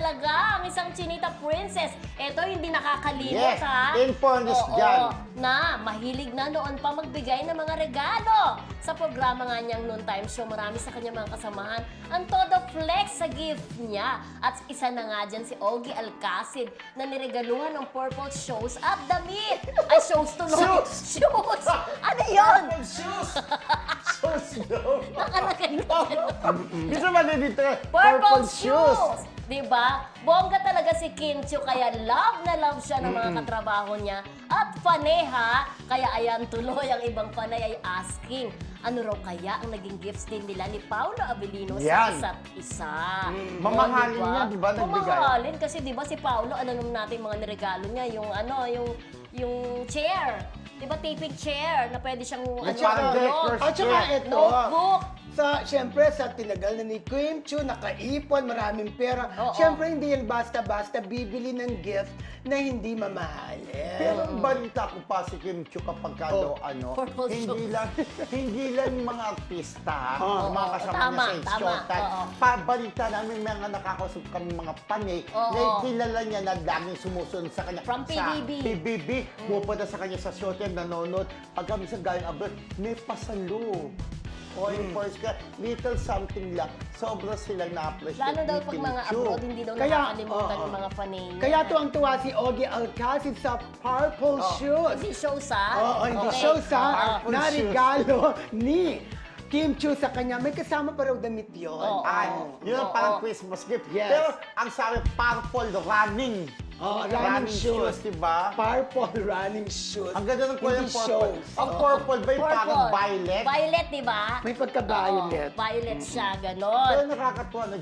talaga ang isang chinita princess. Ito hindi nakakalimot, Yes, ha? in fairness Oo, dyan. na mahilig na noon pa magbigay ng mga regalo. Sa programa nga niyang noontime show, marami sa kanyang mga kasamahan ang todo flex sa gift niya. At isa na nga dyan si Ogie Alcacid na niregaluhan ng purple shoes at damit. Ay, shoes tuloy. Shoes! Ano yun? Shoes! Shoes, no? Nakalagay na. Gusto ba dito? Purple shoes! Diba? Bongga talaga si Kim Chiu, kaya love na love siya ng mga katrabaho niya. At paneha, kaya ayan tuloy ang ibang panay ay asking, ano raw kaya ang naging gifts din nila ni Paolo Abilino sa Yan. isa't isa. Mamahalin Oh, niya, di ba, nagbigay? Mamahalin kasi di ba si Paolo, ano naman natin mga niregalo niya, yung chair. Di ba taping chair na pwede siyang parang director's At saka ito, notebook. Siyempre, sa tinagal na ni Kim Chiu, nakaipon, maraming pera. Oo. Siyempre, hindi yan basta-basta bibili ng gift na hindi mamahalin. Pero ang balita ko pa si Kim Chiu kapag ka daw, Purple hindi lang yung mga artista, Oo. yung mga kasama Tama, niya sa tama. showtime. Oo. Pabalita namin mga nakakausap kami mga panay Oo. na kilala niya na laging sumusunod sa kanya. From PBB. Sa PBB, pupunta sa kanya sa showtime, nanonood. Pag kami sa galing abroad, may pasalo. O in first ka, little something lang. Sobra silang na-appreciate Lalo daw ni pag Kim mga Chiu. abroad, hindi daw Kaya, nakakalimutan oo. yung mga fanay niya. Kaya tuwang-tuwa si Ogie Alcacid sa purple shoes. Hindi show sa? Oo, hindi Okay. show sa Purple na shoes. regalo ni Kim Chiu sa kanya. May kasama pa raw damit yun. Oo. Ay, yun ang parang Oo. Christmas gift. Yes. Pero ang sabi, purple running. Oh, running shoes. diba? Purple running shoes. Ang ganda ng kulay ng Hindi purple. shows. Ang purple ba yung parang violet? Violet, di ba? May pagka-violet. Oo, violet siya, Pero ganon. nakakatuwa na